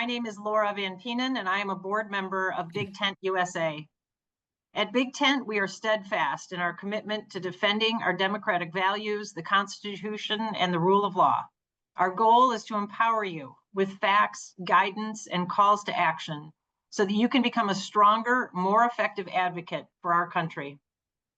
My name is Laura Van Peenan, and I am a board member of BigTentUSA. At Big Tent, we are steadfast in our commitment to defending our democratic values, the Constitution, and the rule of law. Our goal is to empower you with facts, guidance, and calls to action so that you can become a stronger, more effective advocate for our country.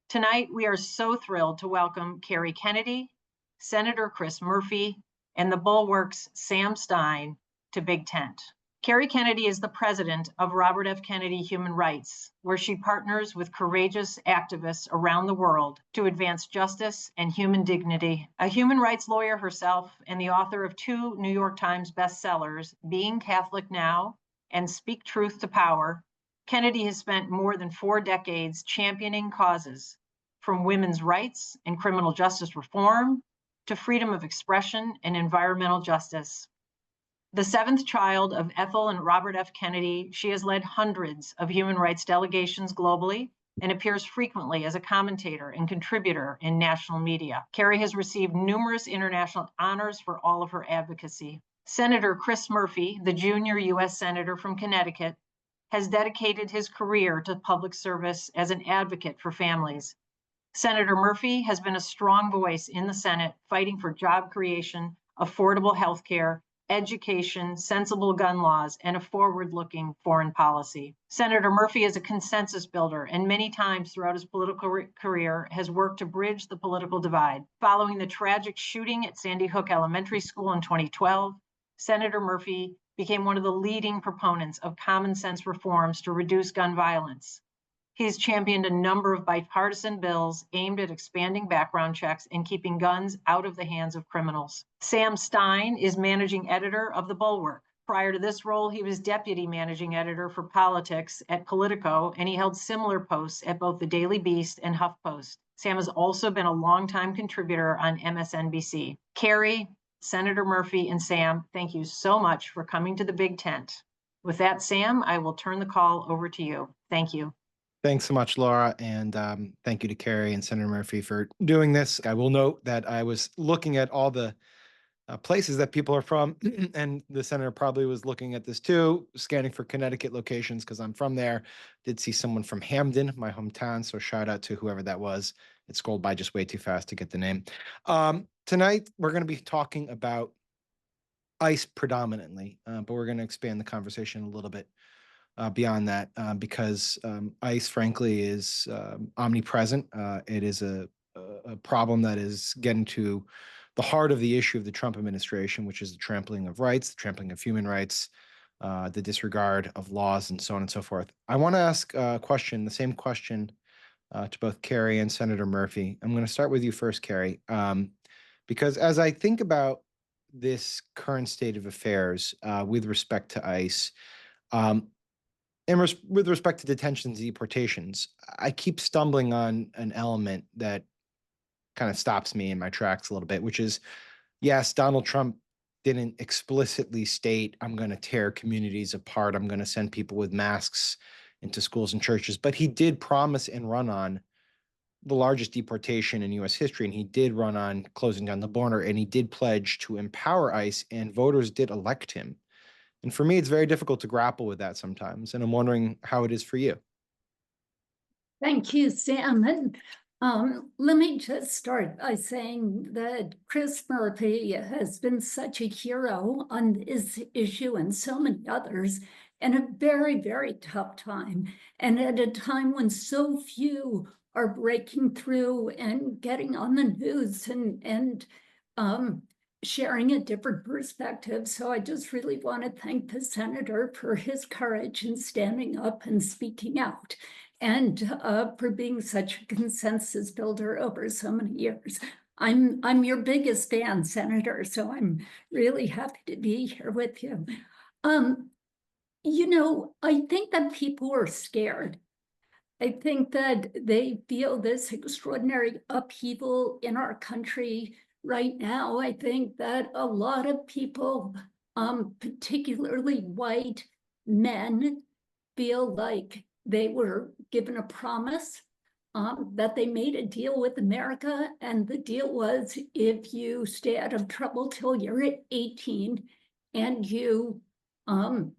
Tonight, we are so thrilled to welcome Kerry Kennedy, Senator Chris Murphy, and the Bulwark's Sam Stein to Big Tent. Kerry Kennedy is the president of Robert F. Kennedy Human Rights, where she partners with courageous activists around the world to advance justice and human dignity. A human rights lawyer herself and the author of 2 New York Times bestsellers, Being Catholic Now and Speak Truth to Power, Kennedy has spent more than 4 decades championing causes from women's rights and criminal justice reform to freedom of expression and environmental justice. The 7th child of Ethel and Robert F. Kennedy, she has led hundreds of human rights delegations globally and appears frequently as a commentator and contributor in national media. Kerry has received numerous international honors for all of her advocacy. Senator Chris Murphy, the junior U.S. Senator from Connecticut, has dedicated his career to public service as an advocate for families. Senator Murphy has been a strong voice in the Senate fighting for job creation, affordable health care, education, sensible gun laws, and a forward-looking foreign policy. Senator Murphy is a consensus builder and many times throughout his political career has worked to bridge the political divide. Following the tragic shooting at Sandy Hook Elementary School in 2012, Senator Murphy became one of the leading proponents of common sense reforms to reduce gun violence. He's championed a number of bipartisan bills aimed at expanding background checks and keeping guns out of the hands of criminals. Sam Stein is managing editor of The Bulwark. Prior to this role, he was deputy managing editor for politics at Politico, and he held similar posts at both the Daily Beast and HuffPost. Sam has also been a longtime contributor on MSNBC. Kerry, Senator Murphy, and Sam, thank you so much for coming to the Big Tent. With that, Sam, I will turn the call over to you. Thank you. Thanks so much, Laura, and thank you to Kerry and Senator Murphy for doing this. I will note that I was looking at all the places that people are from, and the senator probably was looking at this too, scanning for Connecticut locations because I'm from there. Did see someone from Hamden, my hometown, so shout out to whoever that was. It scrolled by just way too fast to get the name. Tonight, we're going to be talking about ICE predominantly, but we're going to expand the conversation a little bit beyond that, because ICE, frankly, is omnipresent. It is a problem that is getting to the heart of the issue of the Trump administration, which is the trampling of rights, the trampling of human rights, the disregard of laws, and so on and so forth. I want to ask a question, the same question to both Kerry and Senator Murphy. I'm going to start with you first, Kerry, because as I think about this current state of affairs with respect to ICE, and with respect to detentions and deportations, I keep stumbling on an element that kind of stops me in my tracks a little bit, which is, yes, Donald Trump didn't explicitly state, I'm going to tear communities apart, I'm going to send people with masks into schools and churches, but he did promise and run on the largest deportation in U.S. history, and he did run on closing down the border, and he did pledge to empower ICE, and voters did elect him. And for me, it's very difficult to grapple with that sometimes. And I'm wondering how it is for you. Thank you, Sam. And let me just start by saying that Chris Murphy has been such a hero on this issue and so many others in a very, very tough time. And at a time when so few are breaking through and getting on the news and sharing a different perspective. So I just really want to thank the senator for his courage in standing up and speaking out, and for being such a consensus builder over so many years. I'm your biggest fan, Senator, so I'm really happy to be here with you. You know, I think that people are scared. I think that they feel this extraordinary upheaval in our country right now. I think that a lot of people, particularly white men, feel like they were given a promise, that they made a deal with America, and the deal was if you stay out of trouble till you're 18 and you We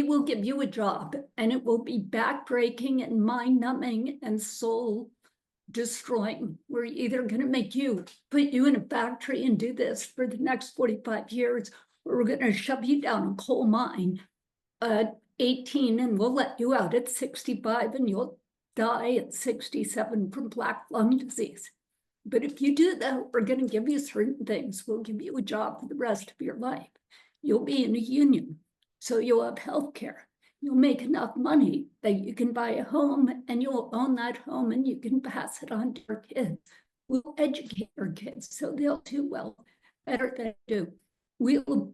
will give you a job, and it will be backbreaking and mind-numbing and soul destroying. We're either going to make you, put you in a factory and do this for the next 45 years, or we're going to shove you down a coal mine at 18 and we'll let you out at 65 and you'll die at 67 from black lung disease. But if you do that, we're going to give you certain things. We'll give you a job for the rest of your life. You'll be in a union, so you'll have health care. You'll make enough money that you can buy a home and you'll own that home and you can pass it on to your kids. We'll educate our kids so they'll do well, better than do. You'll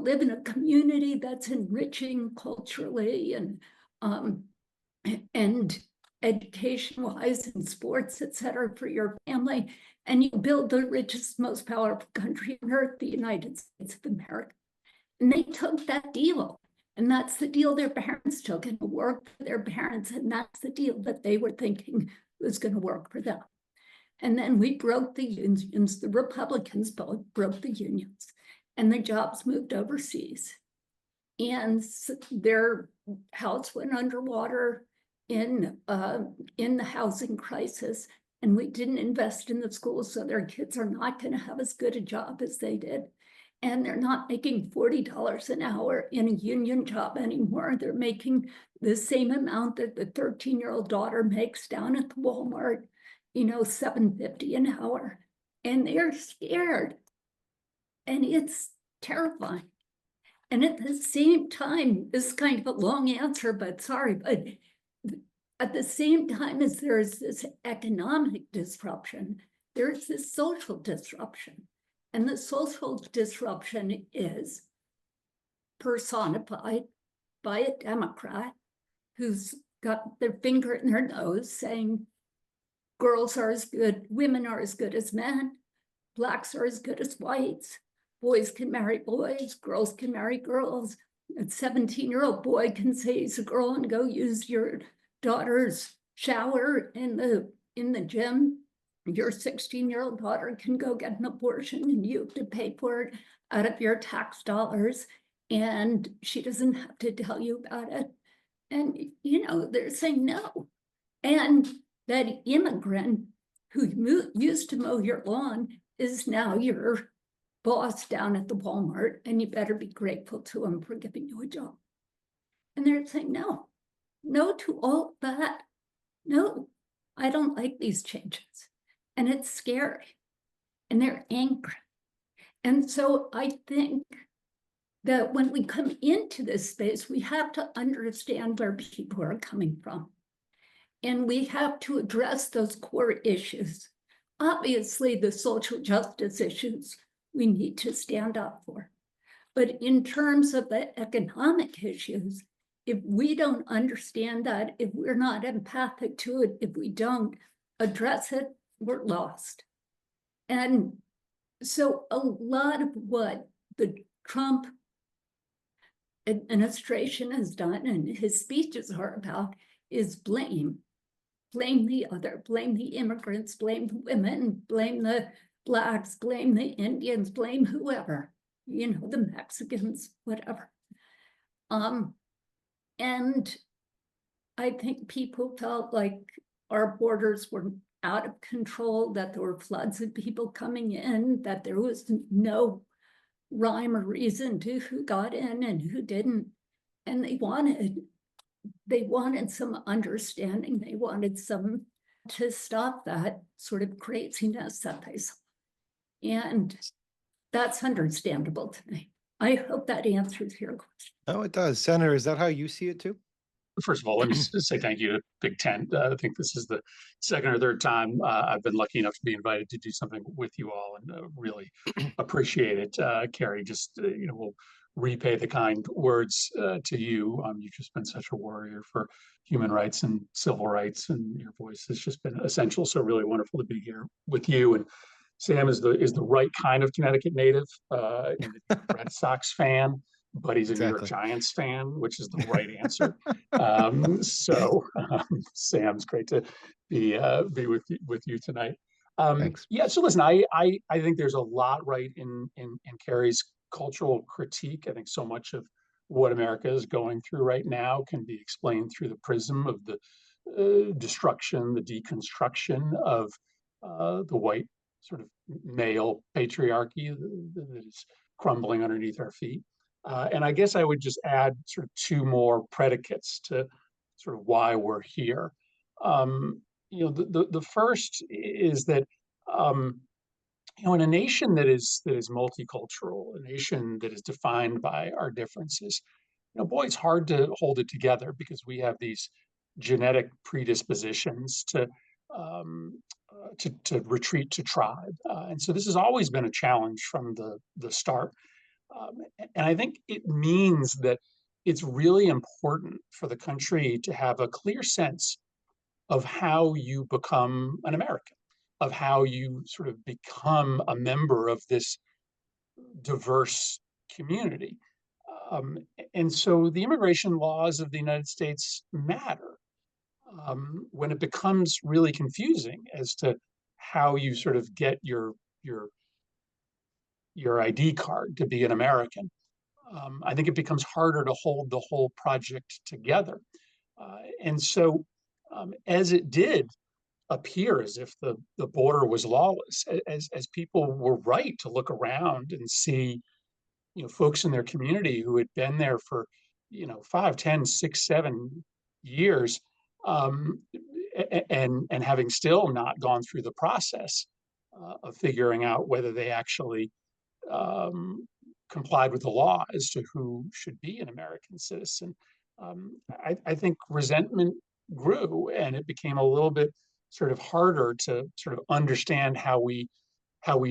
live in a community that's enriching culturally and education-wise and sports, et cetera, for your family. And you build the richest, most powerful country on earth, the United States of America. And they took that deal. And that's the deal their parents took, and it worked for their parents. And that's the deal that they were thinking was going to work for them. And then we broke the unions. The Republicans both broke the unions, and the jobs moved overseas. And their house went underwater in the housing crisis. And we didn't invest in the schools, so their kids are not going to have as good a job as they did. And they're not making $40 an hour in a union job anymore. They're making the same amount that the 13-year-old daughter makes down at the Walmart, $7.50 an hour. And they're scared. And it's terrifying. And at the same time, this is kind of a long answer, but sorry, but at the same time as there's this economic disruption, there's this social disruption. And the social disruption is personified by a Democrat who's got their finger in their nose saying girls are as good, women are as good as men, blacks are as good as whites, boys can marry boys, girls can marry girls. A 17-year-old boy can say he's a girl and go use your daughter's shower in the gym. Your 16-year-old daughter can go get an abortion and you have to pay for it out of your tax dollars, and she doesn't have to tell you about it. And, they're saying no. And that immigrant who used to mow your lawn is now your boss down at the Walmart, and you better be grateful to him for giving you a job. And they're saying no to all that. No, I don't like these changes. And it's scary, and they're angry. And so I think that when we come into this space, we have to understand where people are coming from. And we have to address those core issues. Obviously, the social justice issues we need to stand up for. But in terms of the economic issues, if we don't understand that, if we're not empathic to it, if we don't address it, we're lost. And so a lot of what the Trump administration has done and his speeches are about is blame. Blame the other, blame the immigrants, blame the women, blame the blacks, blame the Indians, blame whoever, the Mexicans, whatever. And I think people felt like our borders were out of control, that there were floods of people coming in, that there was no rhyme or reason to who got in and who didn't. And they wanted some understanding. They wanted some to stop that sort of craziness that they saw. And that's understandable to me. I hope that answers your question. Oh, it does. Senator, is that how you see it too? First of all, let me say thank you to Big Tent. I think this is the second or third time I've been lucky enough to be invited to do something with you all, and really appreciate it. Kerry, just will repay the kind words to you. You've just been such a warrior for human rights and civil rights, and your voice has just been essential. So really wonderful to be here with you. And Sam is the right kind of Connecticut native, and a Red Sox fan, but he's a New York Giants fan, which is the right answer. Sam's great to be with you tonight. Thanks. Yeah, so listen, I think there's a lot right in Kerry's multicultural critique. I think so much of what America is going through right now can be explained through the prism of the destruction, the deconstruction of the white sort of male patriarchy that is crumbling underneath our feet. And I guess I would just add sort of two more predicates to sort of why we're here. The first is that in a nation that is multicultural, a nation that is defined by our differences, boy, it's hard to hold it together because we have these genetic predispositions to retreat to tribe, and so this has always been a challenge from the start. And I think it means that it's really important for the country to have a clear sense of how you become an American, of how you sort of become a member of this diverse community. And so the immigration laws of the United States matter when it becomes really confusing as to how you sort of get your ID card to be an American. I think it becomes harder to hold the whole project together. And so as it did appear as if the border was lawless, as people were right to look around and see, folks in their community who had been there for, 5, 10, 6, 7 years, and having still not gone through the process of figuring out whether they actually complied with the law as to who should be an American citizen. I think resentment grew, and it became a little bit sort of harder to sort of understand how we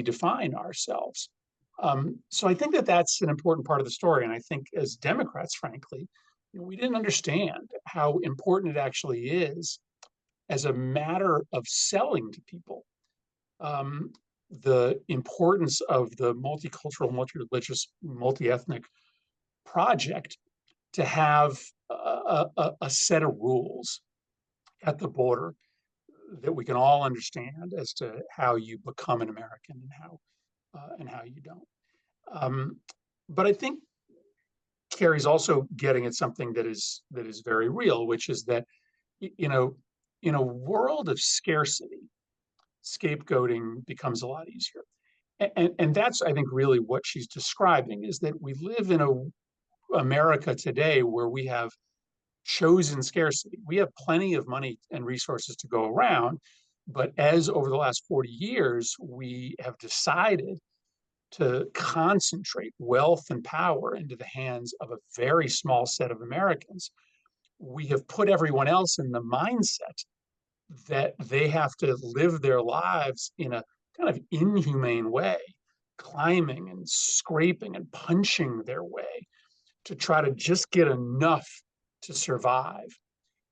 define ourselves. So I think that that's an important part of the story. And I think as Democrats, frankly, we didn't understand how important it actually is as a matter of selling to people the importance of the multicultural, multi-religious, multi-ethnic project to have a set of rules at the border that we can all understand as to how you become an American and how you don't. But I think Kerry's also getting at something that is very real, which is that in a world of scarcity, scapegoating becomes a lot easier. And that's, I think, really what she's describing, is that we live in a America today where we have chosen scarcity. We have plenty of money and resources to go around, but as over the last 40 years, we have decided to concentrate wealth and power into the hands of a very small set of Americans. We have put everyone else in the mindset that they have to live their lives in a kind of inhumane way, climbing and scraping and punching their way to try to just get enough to survive.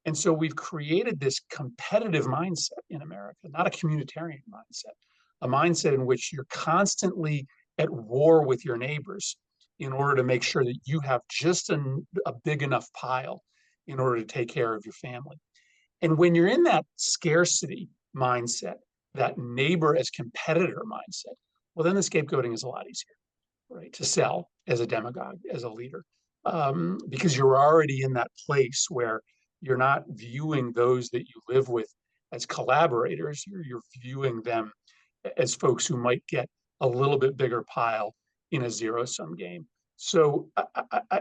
And so we've created this competitive mindset in America, not a communitarian mindset, a mindset in which you're constantly at war with your neighbors in order to make sure that you have just a big enough pile in order to take care of your family. And when you're in that scarcity mindset, that neighbor as competitor mindset, well, then the scapegoating is a lot easier, right, to sell as a demagogue, as a leader, because you're already in that place where you're not viewing those that you live with as collaborators. You're viewing them as folks who might get a little bit bigger pile in a zero-sum game. So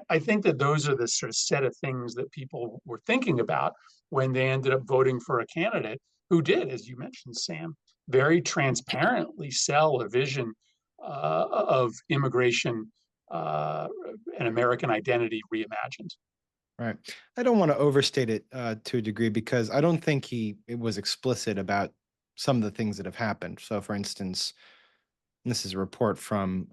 I think that those are the sort of set of things that people were thinking about when they ended up voting for a candidate who did, as you mentioned, Sam, very transparently sell a vision of immigration and American identity reimagined. Right. I don't want to overstate it to a degree, because I don't think it was explicit about some of the things that have happened. So, for instance, and this is a report from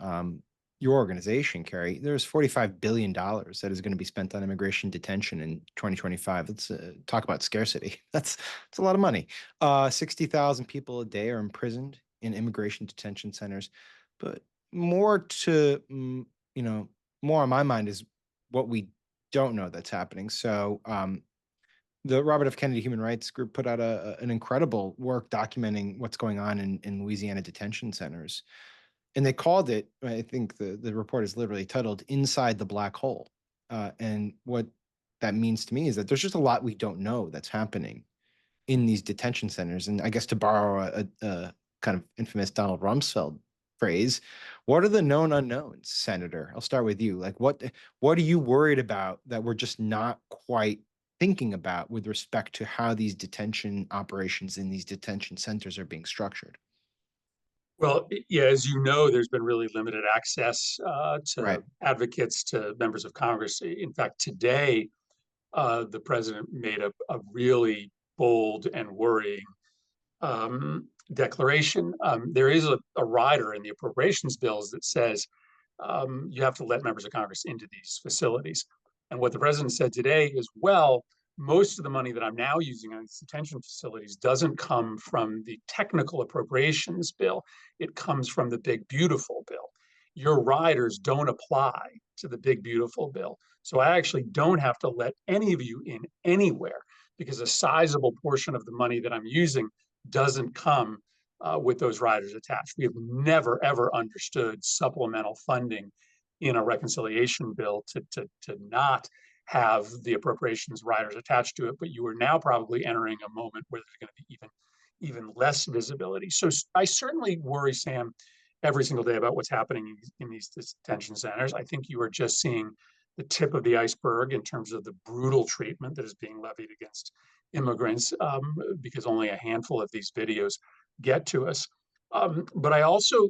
your organization, Kerry, there's $45 billion that is going to be spent on immigration detention in 2025. Let's talk about scarcity. That's a lot of money. 60,000 people a day are imprisoned in immigration detention centers. But more on my mind is what we don't know that's happening. So the Robert F. Kennedy Human Rights Group put out an incredible work documenting what's going on in Louisiana detention centers. And they called it, I think the report is literally titled "Inside the Black Hole." And what that means to me is that there's just a lot we don't know that's happening in these detention centers. And I guess to borrow a kind of infamous Donald Rumsfeld phrase, what are the known unknowns, Senator? I'll start with you. Like, what are you worried about that we're just not quite thinking about with respect to how these detention operations in these detention centers are being structured? Well, yeah, as you know, there's been really limited access to Right. advocates, to members of Congress. In fact, today, the president made a really bold and worrying declaration. There is a rider in the appropriations bills that says you have to let members of Congress into these facilities. And what the president said today is, well, most of the money that I'm now using on these detention facilities doesn't come from the technical appropriations bill. It comes from the big, beautiful bill. Your riders don't apply to the big, beautiful bill. So I actually don't have to let any of you in anywhere because a sizable portion of the money that I'm using doesn't come with those riders attached. We have never, ever understood supplemental funding in a reconciliation bill to not have the appropriations riders attached to it, but you are now probably entering a moment where there's going to be even less visibility. So I certainly worry, Sam, every single day about what's happening in these detention centers. I think you are just seeing the tip of the iceberg in terms of the brutal treatment that is being levied against immigrants, because only a handful of these videos get to us. But I also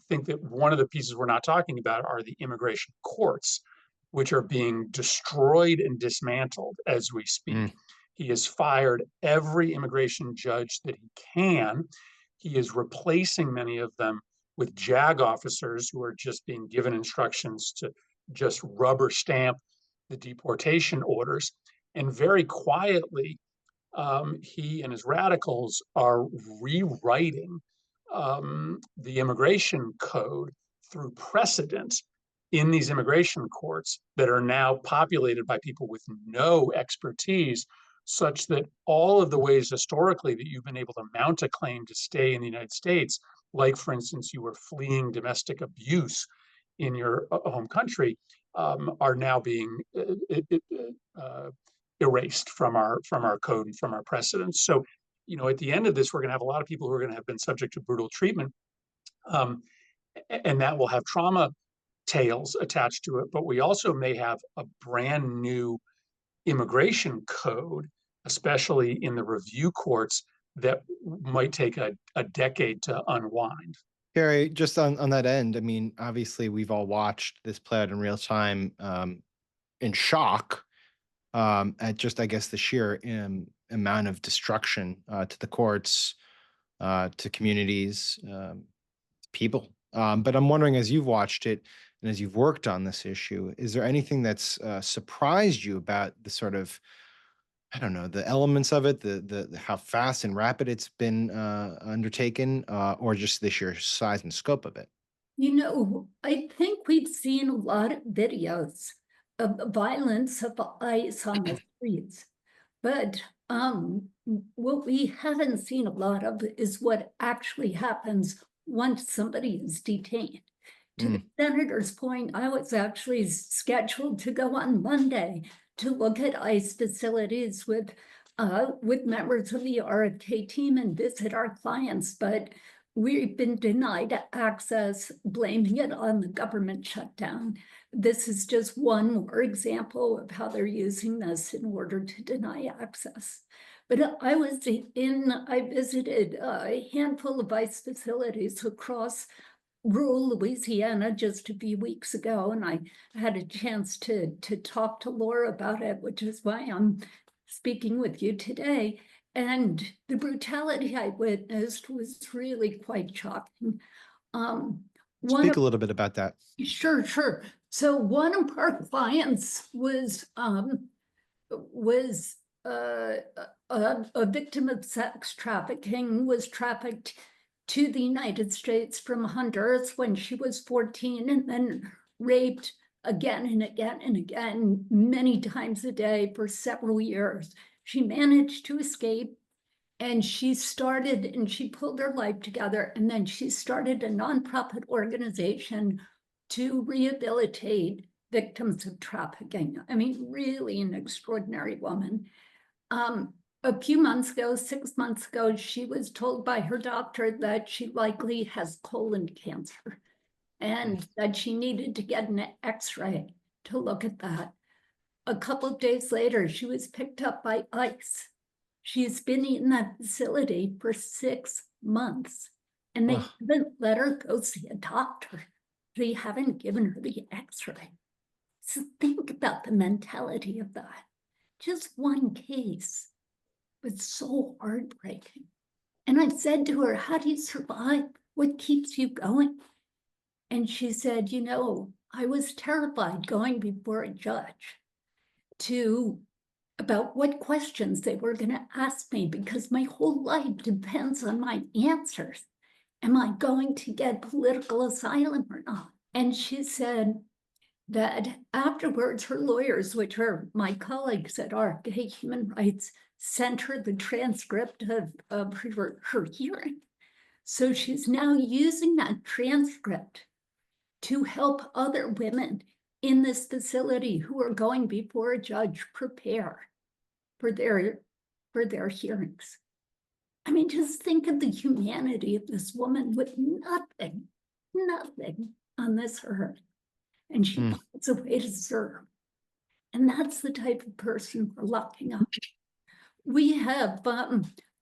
think that one of the pieces we're not talking about are the immigration courts, which are being destroyed and dismantled as we speak. He has fired every immigration judge that he can. He is replacing many of them with JAG officers who are just being given instructions to just rubber stamp the deportation orders. And very quietly, he and his radicals are rewriting the immigration code through precedent in these immigration courts that are now populated by people with no expertise, such that all of the ways historically that you've been able to mount a claim to stay in the United States, like, for instance, you were fleeing domestic abuse in your home country, are now being erased from our code and from our precedents. So, you know, at the end of this, we're going to have a lot of people who are going to have been subject to brutal treatment, and that will have trauma tales attached to it. But we also may have a brand new immigration code, especially in the review courts, that might take a decade to unwind. Kerry, just on that end, I mean, obviously we've all watched this play out in real time, in shock, at just, I guess, the sheer amount of destruction to the courts, to communities, people. But I'm wondering, as you've watched it and as you've worked on this issue, is there anything that's surprised you about the sort of, I don't know, the elements of it, the how fast and rapid it's been undertaken, or just the sheer size and scope of it? You know, I think we've seen a lot of videos of the violence of ICE on the streets, but what we haven't seen a lot of is what actually happens once somebody is detained. To the senator's point, I was actually scheduled to go on Monday to look at ICE facilities with members of the RFK team and visit our clients, but we've been denied access, blaming it on the government shutdown. This is just one more example of how they're using this in order to deny access. But I visited a handful of ICE facilities across rural Louisiana just a few weeks ago, and I had a chance to talk to Laura about it, which is why I'm speaking with you today. And the brutality I witnessed was really quite shocking. Speak a little bit about that. Sure. So one of our clients was a victim of sex trafficking, was trafficked to the United States from Honduras when she was 14, and then raped again and again and again, many times a day for several years. She managed to escape And she pulled her life together, and then she started a nonprofit organization to rehabilitate victims of trafficking. I mean, really an extraordinary woman. A few months ago, 6 months ago, she was told by her doctor that she likely has colon cancer and that she needed to get an X-ray to look at that. A couple of days later, she was picked up by ICE. She's been in that facility for 6 months, and they haven't let her go see a doctor. They haven't given her the X-ray. So think about the mentality of that. Just one case, but so heartbreaking. And I said to her, how do you survive? What keeps you going? And she said, you know, I was terrified going before a judge about what questions they were going to ask me, because my whole life depends on my answers. Am I going to get political asylum or not? And she said that afterwards, her lawyers, which are my colleagues at ARC Human Rights, sent her the transcript of her hearing. So she's now using that transcript to help other women in this facility who are going before a judge prepare for their hearings. I mean, just think of the humanity of this woman with nothing on this earth. And she finds a way to serve. And that's the type of person we're locking up. We have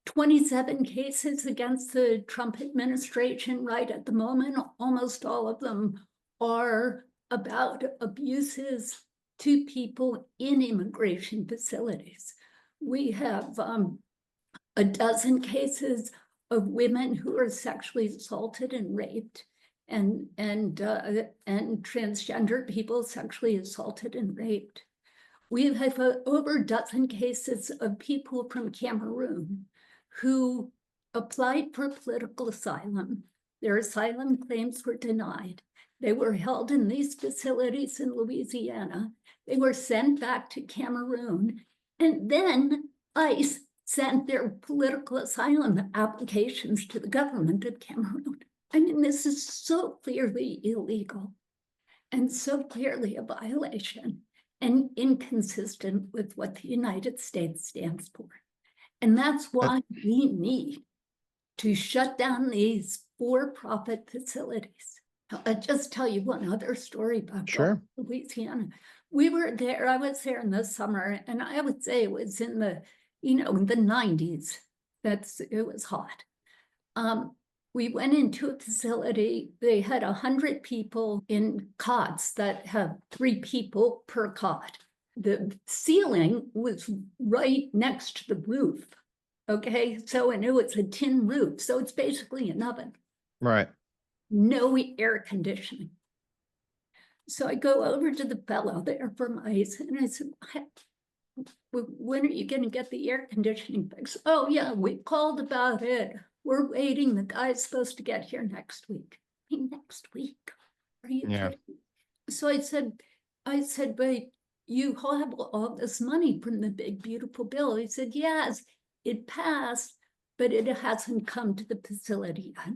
27 cases against the Trump administration right at the moment. Almost all of them are about abuses to people in immigration facilities. We have a dozen cases of women who are sexually assaulted and raped, and transgender people sexually assaulted and raped. We have over a dozen cases of people from Cameroon who applied for political asylum. Their asylum claims were denied. They were held in these facilities in Louisiana. They were sent back to Cameroon, and then ICE sent their political asylum applications to the government of Cameroon. I mean, this is so clearly illegal and so clearly a violation and inconsistent with what the United States stands for. And that's why we need to shut down these for-profit facilities. I'll just tell you one other story about Louisiana. We were there, I was there in the summer, and I would say it was in the, the 90s. It was hot. We went into a facility. They had 100 people in cots that have 3 people per cot. The ceiling was right next to the roof. Okay, and it was a tin roof, so it's basically an oven. Right. No air conditioning. So I go over to the fellow there from ICE, and I said, when are you going to get the air conditioning fixed? Oh yeah, we called about it. We're waiting. The guy's supposed to get here next week. I mean, next week? Are you kidding? So I said, but you have all this money from the big, beautiful bill. He said, yes, it passed, but it hasn't come to the facility yet.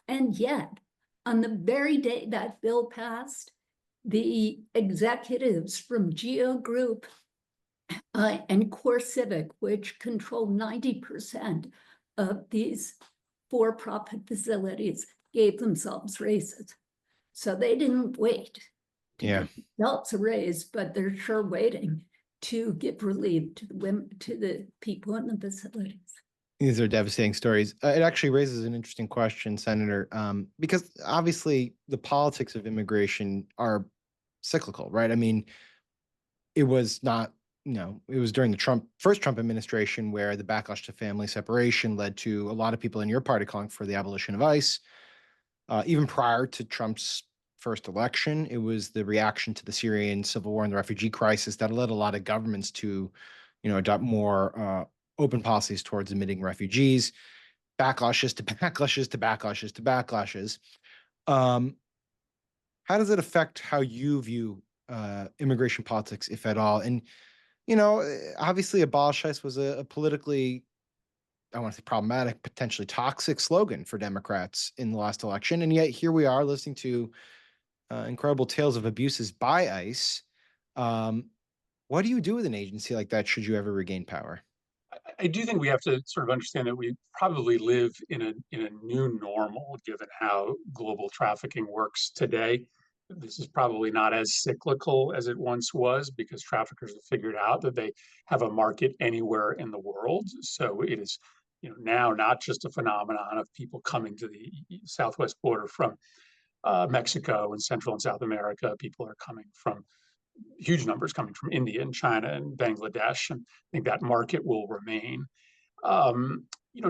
And yet, on the very day that bill passed, the executives from Geo Group and Core Civic, which control 90% of these for-profit facilities, gave themselves raises. So they didn't wait to give themselves a raise, but they're sure waiting to give relief to the women, to the people in the facilities. These are devastating stories. It actually raises an interesting question, Senator, because obviously the politics of immigration are cyclical, right? I mean, it was not, it was during the first Trump administration where the backlash to family separation led to a lot of people in your party calling for the abolition of ICE. Even prior to Trump's first election, it was the reaction to the Syrian civil war and the refugee crisis that led a lot of governments to, adopt more open policies towards admitting refugees, backlashes to backlashes to backlashes to backlashes. How does it affect how you view immigration politics, if at all? And, obviously abolish ICE was a politically I want to say problematic, potentially toxic slogan for Democrats in the last election. And yet here we are listening to incredible tales of abuses by ICE. What do you do with an agency like that should you ever regain power? I do think we have to sort of understand that we probably live in a new normal, given how global trafficking works today. This is probably not as cyclical as it once was, because traffickers have figured out that they have a market anywhere in the world. So it is, now not just a phenomenon of people coming to the southwest border from Mexico and Central and South America. People are coming from huge numbers coming from India and China and Bangladesh, and I think that market will remain.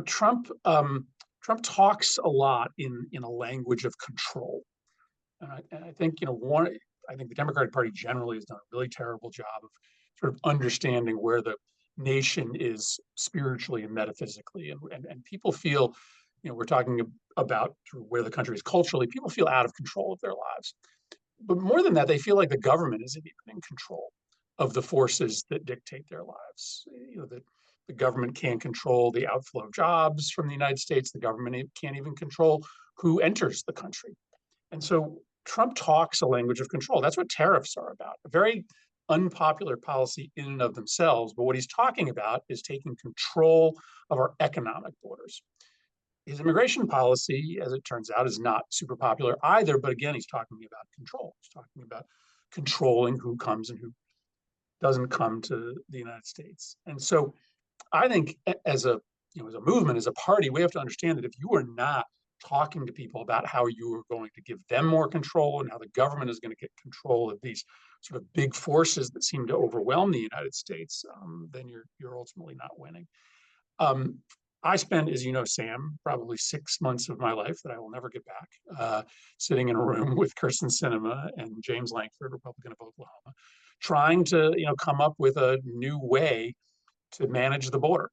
Trump talks a lot in a language of control, and I think I think the Democratic Party generally has done a really terrible job of sort of understanding where the nation is spiritually and metaphysically, and people feel, we're talking about where the country is culturally. People feel out of control of their lives. But more than that, they feel like the government isn't even in control of the forces that dictate their lives. The government can't control the outflow of jobs from the United States. The government can't even control who enters the country. And so Trump talks a language of control. That's what tariffs are about. A very unpopular policy in and of themselves. But what he's talking about is taking control of our economic borders. His immigration policy, as it turns out, is not super popular either. But again, he's talking about control. He's talking about controlling who comes and who doesn't come to the United States. And so I think as a movement, as a party, we have to understand that if you are not talking to people about how you are going to give them more control and how the government is going to get control of these sort of big forces that seem to overwhelm the United States, then you're ultimately not winning. I spent, as you know, Sam, probably 6 months of my life that I will never get back, sitting in a room with Kirsten Sinema and James Lankford, Republican of Oklahoma, trying to come up with a new way to manage the border.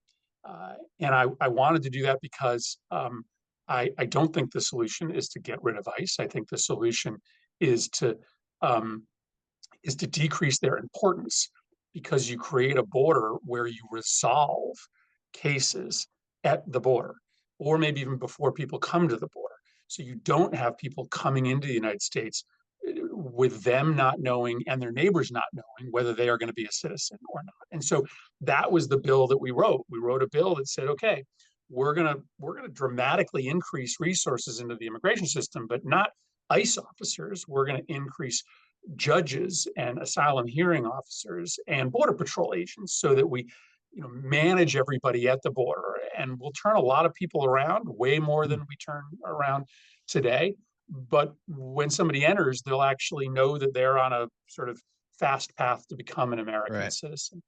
And I wanted to do that because I don't think the solution is to get rid of ICE. I think the solution is to decrease their importance, because you create a border where you resolve cases at the border, or maybe even before people come to the border. So you don't have people coming into the United States with them not knowing and their neighbors not knowing whether they are going to be a citizen or not. And so that was the bill that we wrote. We wrote a bill that said, okay, we're gonna dramatically increase resources into the immigration system, but not ICE officers. We're going to increase judges and asylum hearing officers and border patrol agents, so that we manage everybody at the border, and we'll turn a lot of people around, way more than we turn around today. But when somebody enters, they'll actually know that they're on a sort of fast path to become an American citizen.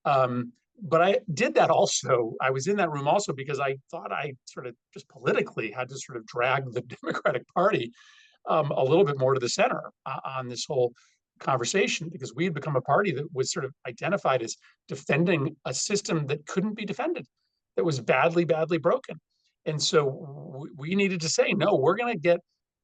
But I did that also. I was in that room also because I thought I sort of just politically had to sort of drag the Democratic Party a little bit more to the center on this whole conversation, because we had become a party that was sort of identified as defending a system that couldn't be defended, that was badly, badly broken. And so we needed to say, no, we're going to get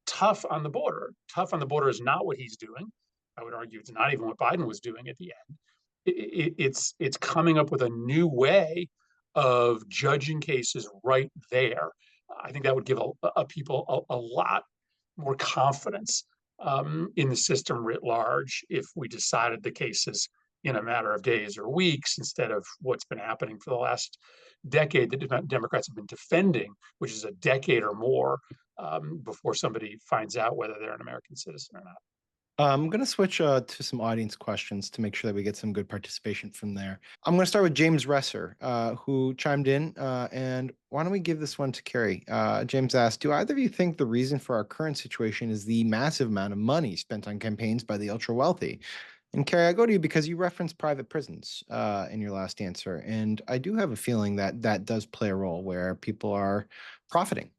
tough on the border. Tough on the border is not what he's doing. I would argue it's not even what Biden was doing at the end. It's coming up with a new way of judging cases right there. I think that would give people a lot more confidence in the system writ large if we decided the cases in a matter of days or weeks, instead of what's been happening for the last decade that Democrats have been defending, which is a decade or more before somebody finds out whether they're an American citizen or not. I'm going to switch to some audience questions to make sure that we get some good participation from there. I'm going to start with James Resser, who chimed in. And why don't we give this one to Kerry? James asked, do either of you think the reason for our current situation is the massive amount of money spent on campaigns by the ultra-wealthy? And Kerry, I go to you because you referenced private prisons in your last answer. And I do have a feeling that that does play a role, where people are profiting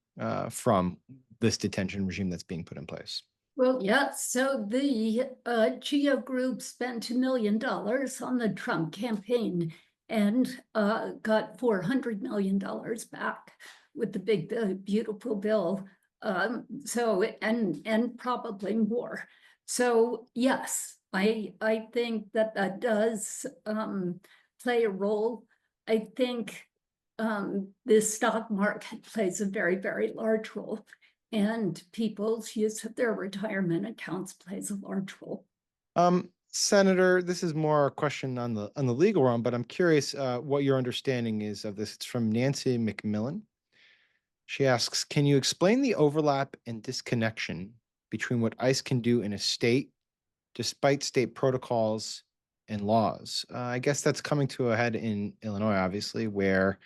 from this detention regime that's being put in place. Well, yeah, so the GEO Group spent $2 million on the Trump campaign and got $400 million back with the big, beautiful bill. And probably more. So yes, I think that does play a role. I think the stock market plays a very, very large role, and people's use of their retirement accounts plays a large role. Senator, this is more a question on the legal realm, but I'm curious what your understanding is of this. It's from Nancy McMillan. She asks, can you explain the overlap and disconnection between what ICE can do in a state despite state protocols and laws? I guess that's coming to a head in Illinois, obviously, where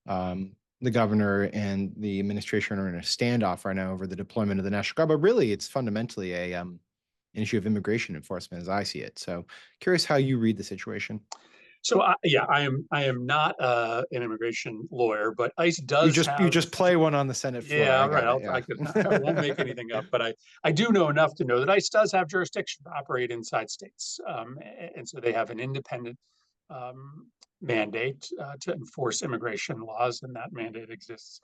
the governor and the administration are in a standoff right now over the deployment of the National Guard. But really, it's fundamentally an issue of immigration enforcement, as I see it. So, curious how you read the situation. So I am not an immigration lawyer, but ICE does you just play one on the Senate floor. Yeah, I right. yeah. I won't make anything up, but I do know enough to know that ICE does have jurisdiction to operate inside states, and so they have an independent mandate to enforce immigration laws, and that mandate exists.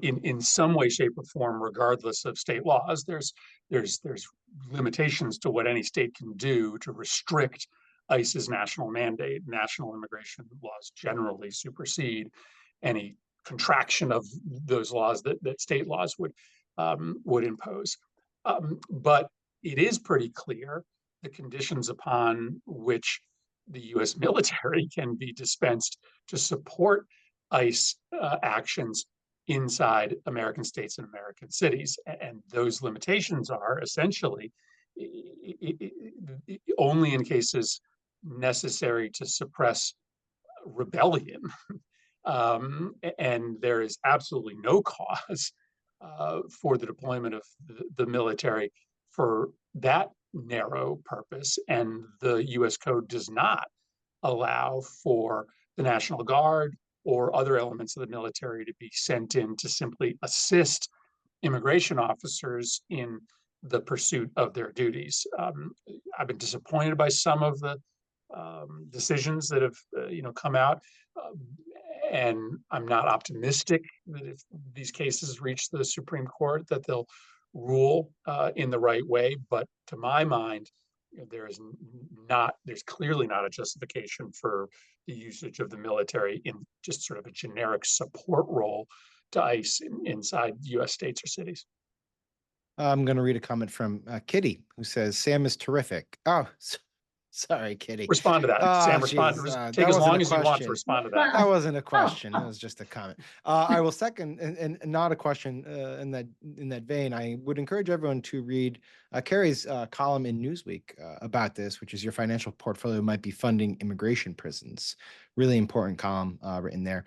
In some way, shape, or form, regardless of state laws, there's limitations to what any state can do to restrict ICE's national mandate. National immigration laws generally supersede any contraction of those laws that state laws would impose. But it is pretty clear the conditions upon which the U.S. military can be dispensed to support ICE actions inside American states and American cities. And those limitations are essentially only in cases necessary to suppress rebellion. And there is absolutely no cause for the deployment of the military for that narrow purpose. And the US Code does not allow for the National Guard or other elements of the military to be sent in to simply assist immigration officers in the pursuit of their duties. I've been disappointed by some of the decisions that have come out, and I'm not optimistic that if these cases reach the Supreme Court that they'll rule in the right way. But to my mind, there's clearly not a justification for the usage of the military in just sort of a generic support role to ICE inside U.S. states or cities. I'm going to read a comment from Kitty, who says, Sam is terrific. Oh, sorry, Kitty. Respond to that. Sam, respond. Take as long as you want to respond to that. That wasn't a question. It was just a comment. I will second, and not a question in that vein. I would encourage everyone to read Kerry's column in Newsweek about this, which is your financial portfolio might be funding immigration prisons. Really important column written there.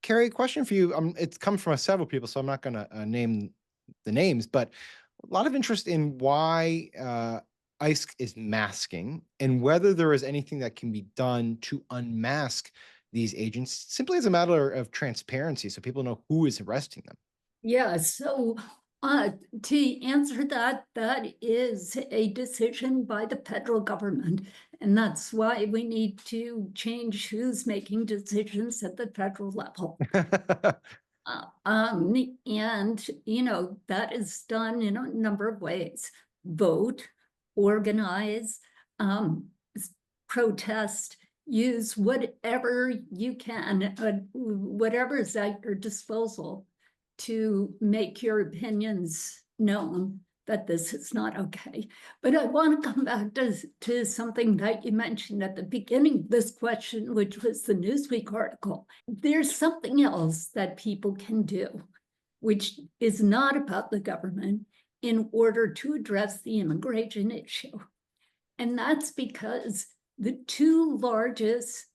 Kerry, question for you. It's come from several people, so I'm not going to name the names, but a lot of interest in why ICE is masking and whether there is anything that can be done to unmask these agents simply as a matter of transparency so people know who is arresting them. Yeah, so to answer that, that is a decision by the federal government. And that's why we need to change who's making decisions at the federal level. And, that is done in a number of ways. Vote, organize, protest, use whatever you can, whatever is at your disposal to make your opinions known that this is not okay. But I want to come back to something that you mentioned at the beginning of this question, which was the Newsweek article. There's something else that people can do, which is not about the government, in order to address the immigration issue. And that's because the two largest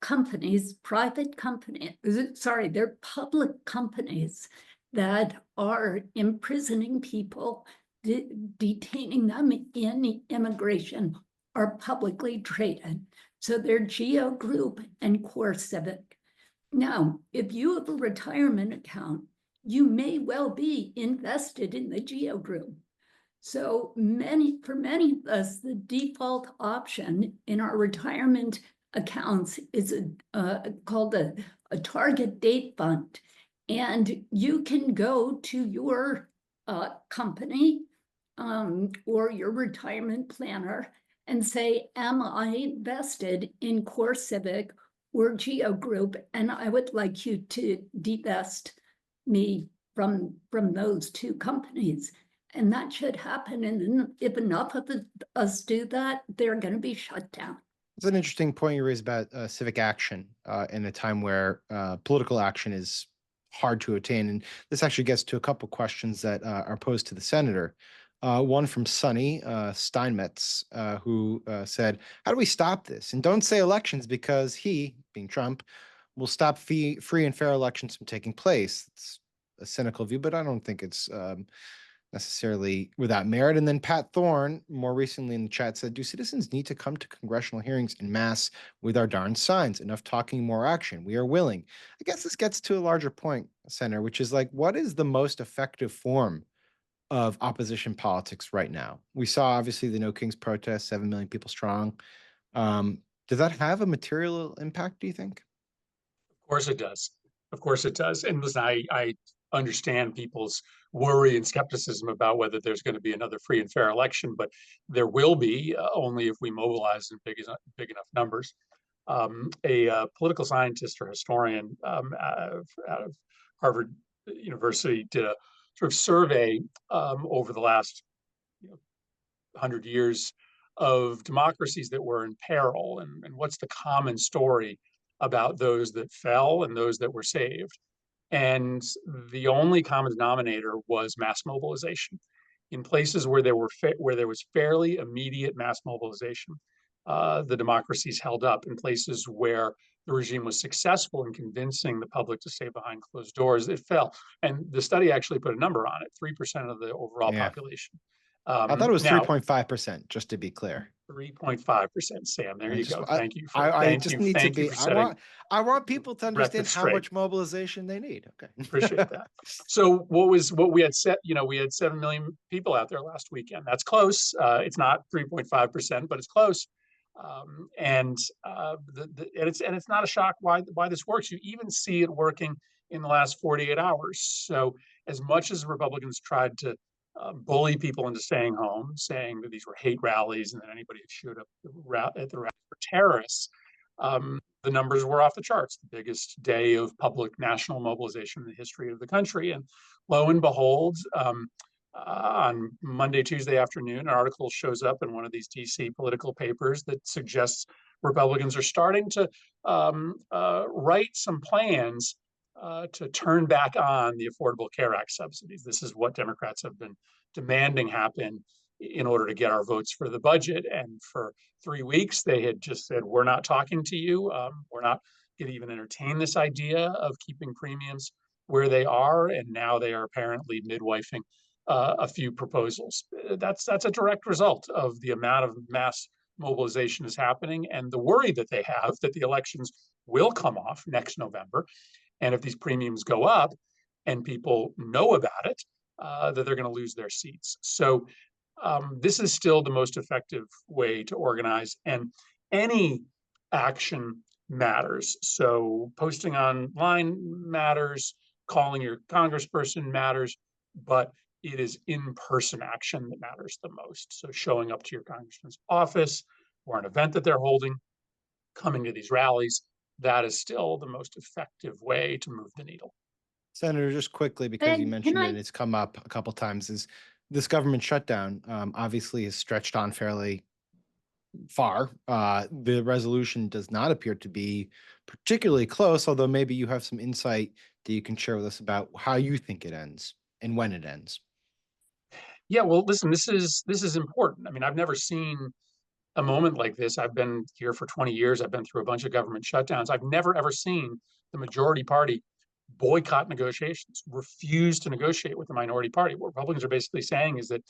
companies, private companies, they're public companies that are imprisoning people, detaining them in immigration, are publicly traded. So they're Geo Group and CoreCivic. Now, if you have a retirement account, you may well be invested in the Geo Group. So for many of us, the default option in our retirement accounts is called a target date fund. And you can go to your company or your retirement planner and say, am I vested in Core Civic or Geo Group? And I would like you to divest me from those two companies. And that should happen. And if enough of us do that, they're going to be shut down. It's an interesting point you raised about civic action in a time where political action is hard to attain. And this actually gets to a couple questions that are posed to the senator. One from Sonny Steinmetz, who said, how do we stop this? And don't say elections, because he, being Trump, will stop free and fair elections from taking place. It's a cynical view, but I don't think it's necessarily without merit. And then Pat Thorne, more recently in the chat, said, do citizens need to come to congressional hearings en masse with our darn signs? Enough talking, more action. We are willing. I guess this gets to a larger point, Senator, which is like, what is the most effective form of opposition politics right now? We saw, obviously, the No Kings protest, 7 million people strong. Does that have a material impact, do you think? Of course it does. Of course it does. And listen, I understand people's worry and skepticism about whether there's going to be another free and fair election, but there will be only if we mobilize in big enough numbers. A political scientist or historian out of Harvard University did a sort of survey over the last 100 years of democracies that were in peril, and what's the common story about those that fell and those that were saved. And the only common denominator was mass mobilization. In places where there was fairly immediate mass mobilization, the democracies held up. In places where the regime was successful in convincing the public to stay behind closed doors, it fell. And the study actually put a number on it: 3% of the overall population. I thought it was 3.5%, just to be clear. 3.5%, Sam. There you go. Thank you. I want people to understand how much mobilization they need. Okay. Appreciate that. So what we had set, we had 7 million people out there last weekend. That's close. It's not 3.5%, but it's close. And it's not a shock why this works. You even see it working in the last 48 hours. So as much as Republicans tried to bully people into staying home, saying that these were hate rallies and that anybody who showed up at the rally were terrorists, the numbers were off the charts. The biggest day of public national mobilization in the history of the country. And lo and behold, on Monday, Tuesday afternoon, an article shows up in one of these DC political papers that suggests Republicans are starting to write some plans to turn back on the Affordable Care Act subsidies. This is what Democrats have been demanding happen in order to get our votes for the budget. And for 3 weeks, they had just said, we're not talking to you. We're not going to even entertain this idea of keeping premiums where they are. And now they are apparently midwifing a few proposals. That's a direct result of the amount of mass mobilization is happening and the worry that they have that the elections will come off next November. And if these premiums go up and people know about it, that they're going to lose their seats. So this is still the most effective way to organize, and any action matters. So posting online matters, calling your congressperson matters, but it is in-person action that matters the most. So showing up to your congressman's office or an event that they're holding, coming to these rallies, that is still the most effective way to move the needle. Senator, just quickly, because you mentioned it and it's come up a couple times, is this government shutdown obviously has stretched on fairly far. The resolution does not appear to be particularly close, although maybe you have some insight that you can share with us about how you think it ends and when it ends. Yeah, well, listen, this is important. I mean, I've never seen a moment like this. I've been here for 20 years. I've been through a bunch of government shutdowns. I've never, ever seen the majority party boycott negotiations, refuse to negotiate with the minority party. What Republicans are basically saying is that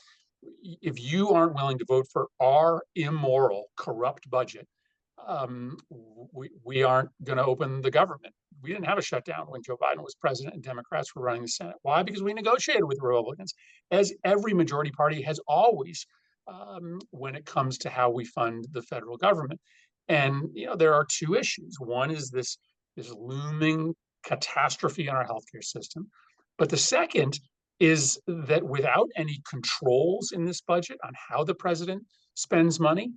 if you aren't willing to vote for our immoral, corrupt budget, we aren't going to open the government. We didn't have a shutdown when Joe Biden was president and Democrats were running the Senate. Why? Because we negotiated with Republicans, as every majority party has always, when it comes to how we fund the federal government. And there are two issues. One is this looming catastrophe in our healthcare system, but the second is that without any controls in this budget on how the president spends money,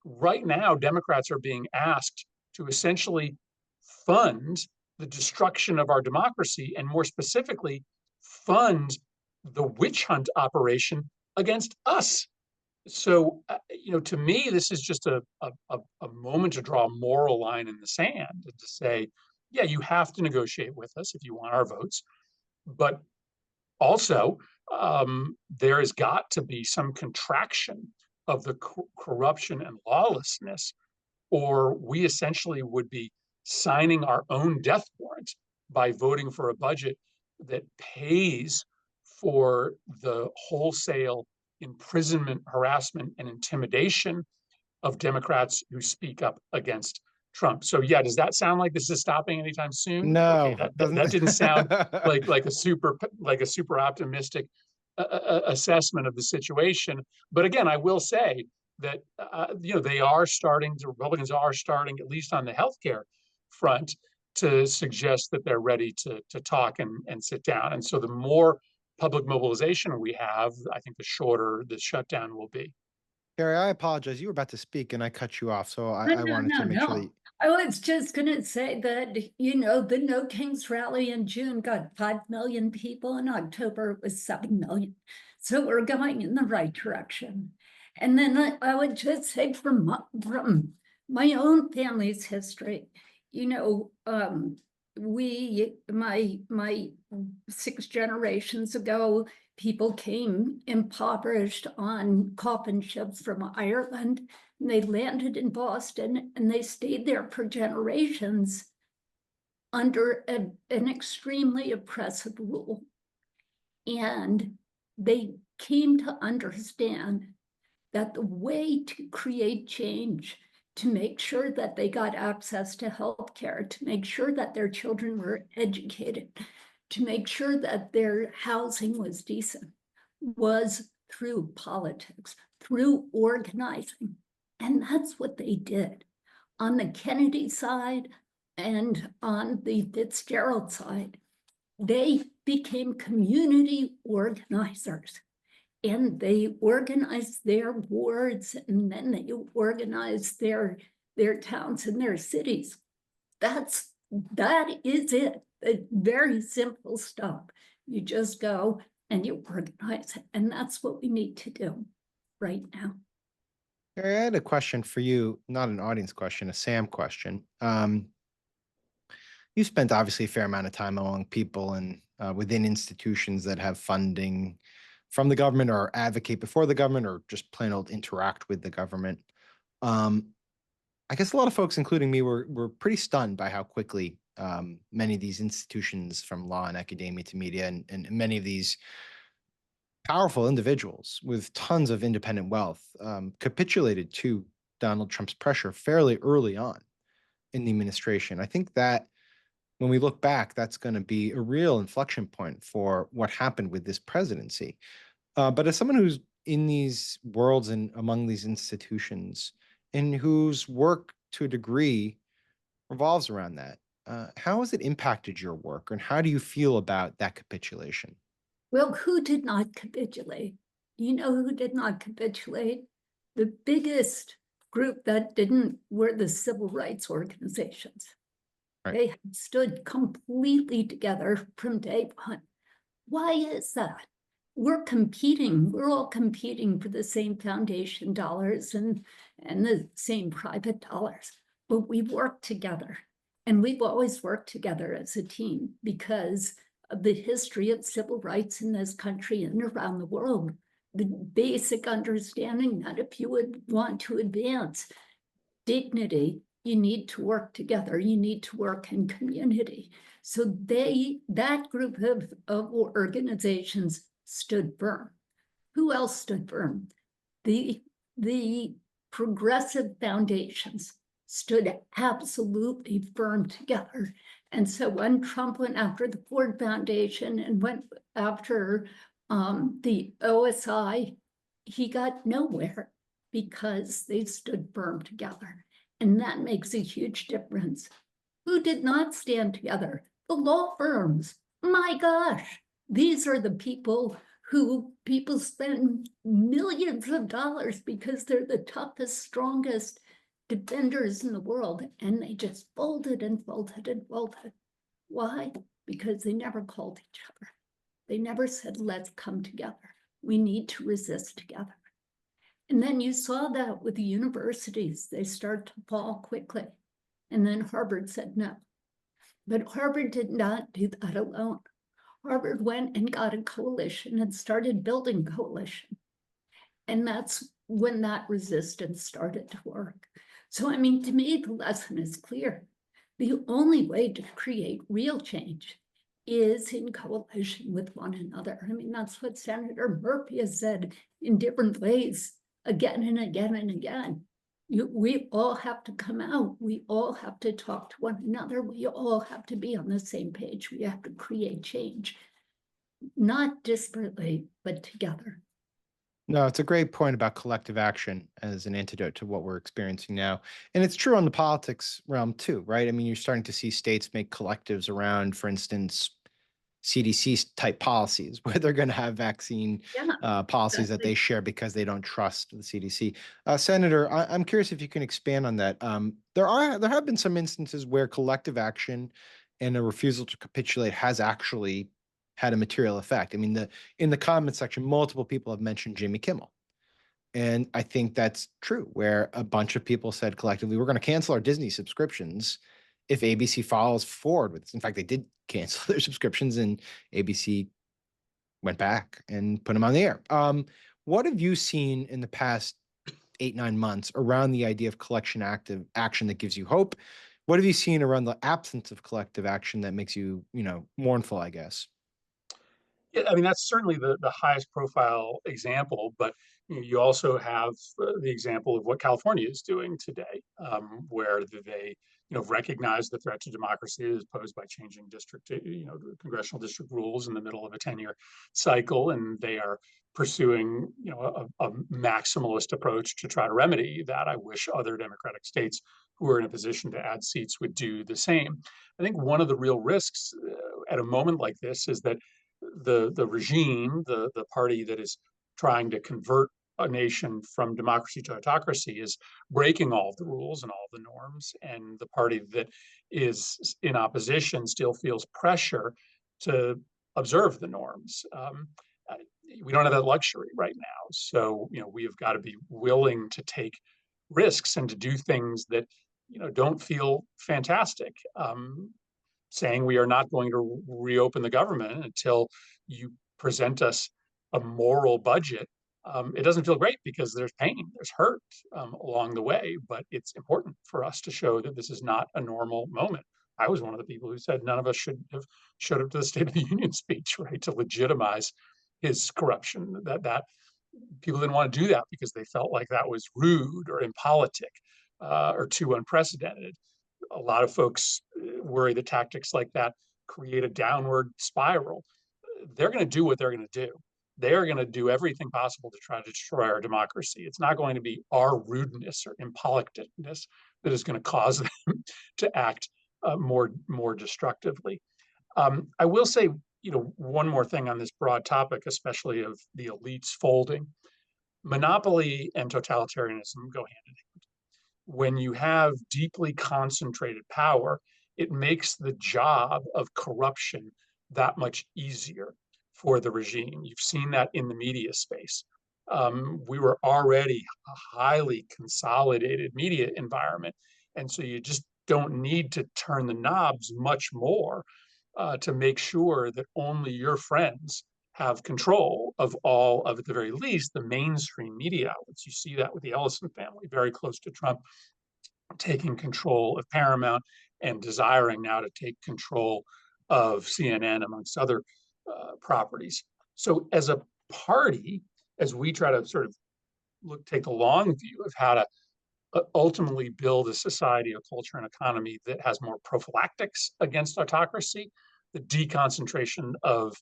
right now, Democrats are being asked to essentially fund the destruction of our democracy, and more specifically, fund the witch hunt operation against us. So, to me, this is just a moment to draw a moral line in the sand and to say, yeah, you have to negotiate with us if you want our votes, but also there has got to be some contraction of the corruption and lawlessness, or we essentially would be signing our own death warrant by voting for a budget that pays for the wholesale imprisonment, harassment, and intimidation of Democrats who speak up against Trump. So yeah, does that sound like this is stopping anytime soon? No, Okay, doesn't. that didn't sound like a super optimistic assessment of the situation. But again, I will say that Republicans are starting, at least on the healthcare front, to suggest that they're ready to talk and sit down. And so the more public mobilization we have, I think the shorter the shutdown will be. Kerry, I apologize. You were about to speak and I cut you off. So No, I wanted to make sure that. I was just going to say that, the No Kings rally in June got 5 million people. In October, it was 7 million. So we're going in the right direction. And then I would just say from my own family's history, my 6 generations ago, people came impoverished on coffin ships from Ireland. And they landed in Boston and they stayed there for generations under an extremely oppressive rule. And they came to understand that the way to create change, to make sure that they got access to healthcare, to make sure that their children were educated, to make sure that their housing was decent, was through politics, through organizing. And that's what they did. On the Kennedy side and on the Fitzgerald side, they became community organizers. And they organized their wards, and then they organized their towns and their cities. That is it. It's very simple stuff. You just go and you organize, and that's what we need to do right now. Kerry, I had a question for you, not an audience question, a Sam question. You spent obviously a fair amount of time among people and within institutions that have funding from the government or advocate before the government or just plain old interact with the government. I guess a lot of folks, including me, were pretty stunned by how quickly many of these institutions, from law and academia to media, and many of these powerful individuals with tons of independent wealth capitulated to Donald Trump's pressure fairly early on in the administration. I think that when we look back, that's going to be a real inflection point for what happened with this presidency. But as someone who's in these worlds and among these institutions and whose work to a degree revolves around that, how has it impacted your work, and how do you feel about that capitulation? Well, who did not capitulate? You know who did not capitulate? The biggest group that didn't were the civil rights organizations. Right. They stood completely together from day one. Why is that? We're all competing for the same foundation dollars and the same private dollars, but we work together. And we've always worked together as a team because of the history of civil rights in this country and around the world. The basic understanding that if you would want to advance dignity, you need to work together. You need to work in community. So that group of organizations stood firm. Who else stood firm? The progressive foundations stood absolutely firm together. And so when Trump went after the Ford Foundation and went after the OSI, he got nowhere because they stood firm together. And that makes a huge difference. Who did not stand together? The law firms. My gosh, these are the people who people spend millions of dollars because they're the toughest, strongest defenders in the world, and they just folded and folded and folded. Why? Because they never called each other. They never said, let's come together. We need to resist together. And then you saw that with the universities. They started to fall quickly. And then Harvard said no. But Harvard did not do that alone. Harvard went and got a coalition and started building coalition. And that's when that resistance started to work. So, I mean, to me, the lesson is clear. The only way to create real change is in coalition with one another. I mean, that's what Senator Murphy has said in different ways again and again and again. We all have to come out. We all have to talk to one another. We all have to be on the same page. We have to create change, not disparately, but together. No, it's a great point about collective action as an antidote to what we're experiencing now. And it's true on the politics realm too, right? I mean, you're starting to see states make collectives around, for instance, CDC type policies where they're going to have vaccine policies that they share because they don't trust the CDC. Senator, I'm curious if you can expand on that. There have been some instances where collective action and a refusal to capitulate has actually had a material effect. I mean, in the comment section, multiple people have mentioned Jimmy Kimmel. And I think that's true, where a bunch of people said collectively, we're going to cancel our Disney subscriptions if ABC follows forward with this. In fact, they did cancel their subscriptions and ABC went back and put them on the air. What have you seen in the past 8-9 months around the idea of collection action that gives you hope? What have you seen around the absence of collective action that makes you, mournful, I guess? Yeah, I mean, that's certainly the highest profile example, but you also have the example of what California is doing today, where they recognize the threat to democracy is posed by changing congressional district rules in the middle of a 10-year cycle, and they are pursuing a maximalist approach to try to remedy that. I wish other Democratic states who are in a position to add seats would do the same. I think one of the real risks at a moment like this is that the regime, the party that is trying to convert a nation from democracy to autocracy, is breaking all the rules and all the norms, and the party that is in opposition still feels pressure to observe the norms. We don't have that luxury right now, so we have got to be willing to take risks and to do things that don't feel fantastic. Saying we are not going to reopen the government until you present us a moral budget. It doesn't feel great because there's pain, there's hurt along the way, but it's important for us to show that this is not a normal moment. I was one of the people who said none of us should have showed up to the State of the Union speech, right, to legitimize his corruption. That people didn't want to do that because they felt like that was rude or impolitic or too unprecedented. A lot of folks worry that tactics like that create a downward spiral. They're going to do what they're going to do. They are going to do everything possible to try to destroy our democracy. It's not going to be our rudeness or impoliteness that is going to cause them to act more destructively. I will say, one more thing on this broad topic, especially of the elites folding. Monopoly and totalitarianism go hand in hand. When you have deeply concentrated power, it makes the job of corruption that much easier for the regime. You've seen that in the media space. We were already a highly consolidated media environment, and so you just don't need to turn the knobs much more to make sure that only your friends have control of all of, at the very least, the mainstream media outlets. You see that with the Ellison family, very close to Trump, taking control of Paramount and desiring now to take control of CNN, amongst other properties. So as a party, as we try to sort of take the long view of how to ultimately build a society, a culture, and economy that has more prophylactics against autocracy, the deconcentration of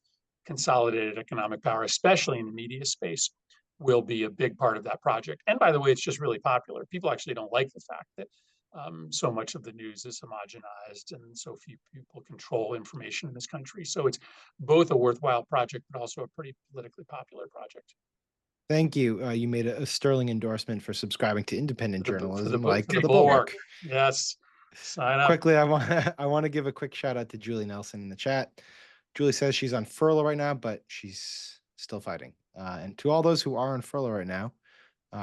consolidated economic power, especially in the media space, will be a big part of that project. And by the way, it's just really popular. People actually don't like the fact that So much of the news is homogenized and so few people control information in this country. So it's both a worthwhile project, but also a pretty politically popular project. Thank you. You made a sterling endorsement for subscribing to independent journalism, like For the the bulwark. Bulwark. Yes. Sign up. Quickly, I want to give a quick shout out to Julie Nelson in the chat. Julie says she's on furlough right now, but she's still fighting. And to all those who are on furlough right now,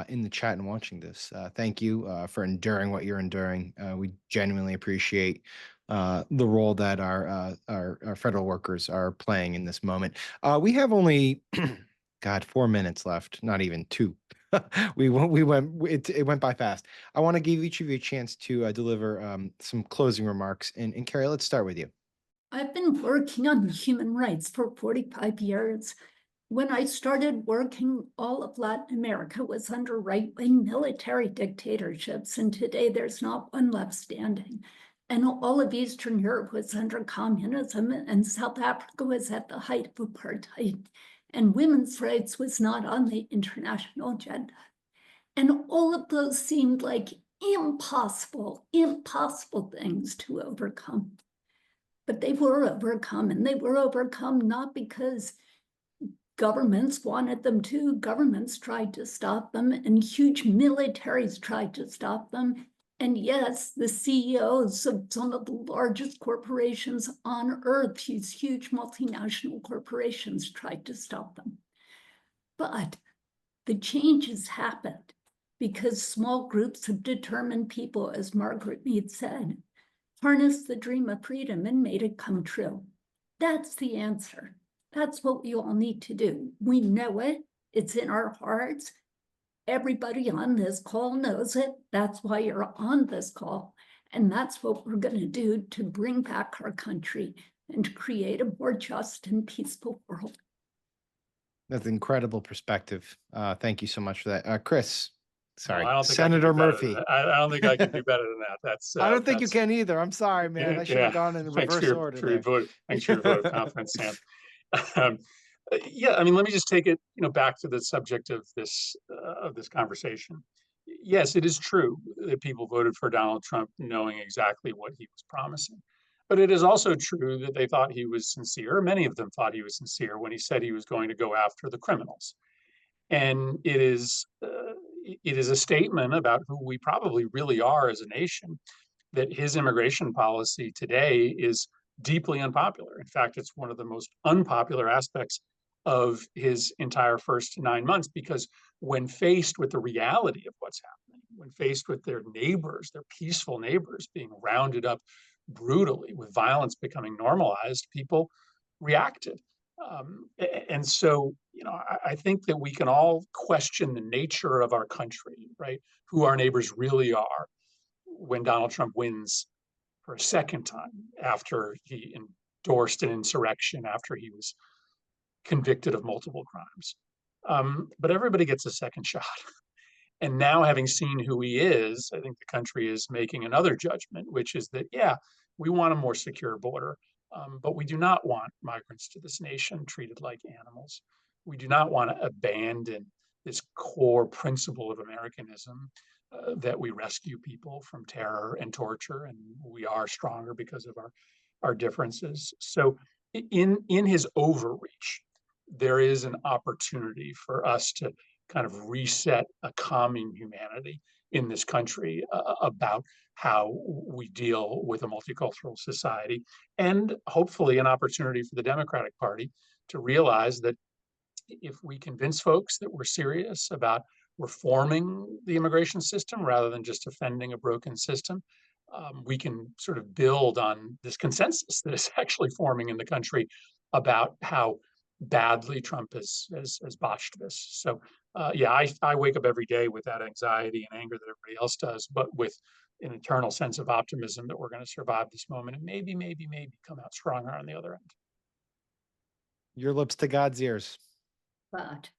in the chat and watching this, thank you for enduring what you're enduring. We genuinely appreciate the role that our federal workers are playing in this moment. We have only, God, 4 minutes left, not even 2. It went by fast. I want to give each of you a chance to deliver some closing remarks. And Kerry, let's start with you. I've been working on human rights for 45 years. When I started working, all of Latin America was under right-wing military dictatorships, and today there's not one left standing. And all of Eastern Europe was under communism, and South Africa was at the height of apartheid. And women's rights was not on the international agenda. And all of those seemed like impossible things to overcome. But they were overcome, and they were overcome not because governments wanted them to. Governments tried to stop them, and huge militaries tried to stop them. And yes, the CEOs of some of the largest corporations on earth, these huge multinational corporations, tried to stop them. But the changes happened because small groups of determined people, as Margaret Mead said, harnessed the dream of freedom and made it come true. That's the answer. That's what we all need to do. We know it. It's in our hearts. Everybody on this call knows it. That's why you're on this call. And that's what we're going to do to bring back our country and to create a more just and peaceful world. That's incredible perspective. Thank you so much for that. Chris, sorry, No, I don't think Senator I can do better Murphy. than that. I don't think I can do better than that. That's. I don't think you can either. I'm sorry, man. I should have gone in Thanks reverse order for your there. vote. Thanks for your vote of confidence, Sam. Yeah, I mean, let me just take it, back to the subject of this conversation. Yes, it is true that people voted for Donald Trump knowing exactly what he was promising. But it is also true that they thought he was sincere. Many of them thought he was sincere when he said he was going to go after the criminals. And it is a statement about who we probably really are as a nation, that his immigration policy today is deeply unpopular. In fact, it's one of the most unpopular aspects of his entire first 9 months, because when faced with the reality of what's happening, when faced with their neighbors, their peaceful neighbors being rounded up brutally, with violence becoming normalized, people reacted. And so, I think that we can all question the nature of our country, right? Who our neighbors really are, when Donald Trump wins for a second time after he endorsed an insurrection, after he was convicted of multiple crimes. But everybody gets a second shot. And now, having seen who he is, I think the country is making another judgment, which is that, yeah, we want a more secure border, but we do not want migrants to this nation treated like animals. We do not want to abandon this core principle of Americanism, that we rescue people from terror and torture, and we are stronger because of our differences. So in his overreach, there is an opportunity for us to kind of reset a calming humanity in this country, about how we deal with a multicultural society, and hopefully an opportunity for the Democratic Party to realize that if we convince folks that we're serious about reforming the immigration system rather than just defending a broken system, we can sort of build on this consensus that is actually forming in the country about how badly Trump has botched this. So yeah, I wake up every day with that anxiety and anger that everybody else does, but with an eternal sense of optimism that we're going to survive this moment and maybe come out stronger on the other end. Your lips to God's ears. But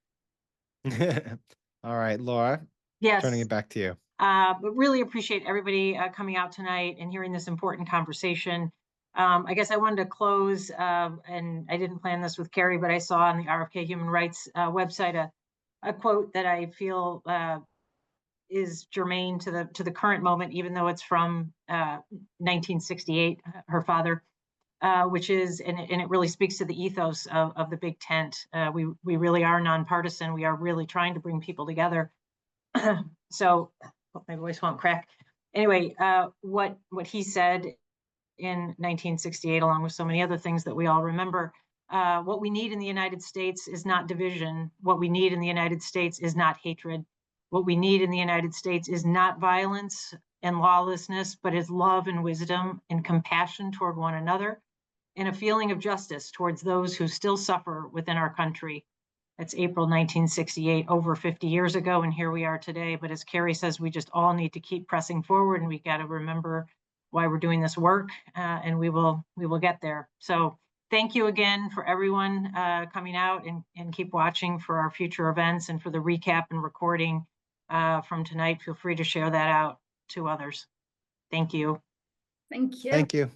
All right, Laura, Yes. turning it back to you. But really appreciate everybody coming out tonight and hearing this important conversation. I guess I wanted to close, and I didn't plan this with Kerry, but I saw on the RFK Human Rights website a quote that I feel is germane to the current moment, even though it's from 1968, her father, which is, and it really speaks to the ethos of the Big Tent. We really are nonpartisan. We are really trying to bring people together. So, hope my voice won't crack. Anyway, what he said in 1968, along with so many other things that we all remember, what we need in the United States is not division. What we need in the United States is not hatred. What we need in the United States is not violence and lawlessness, but is love and wisdom and compassion toward one another, and a feeling of justice towards those who still suffer within our country. That's April 1968, over 50 years ago, and here we are today. But as Kerry says, we just all need to keep pressing forward, and we got to remember why we're doing this work, and we will get there. So thank you again for everyone coming out, and keep watching for our future events and for the recap and recording from tonight. Feel free to share that out to others. Thank you. Thank you. Thank you.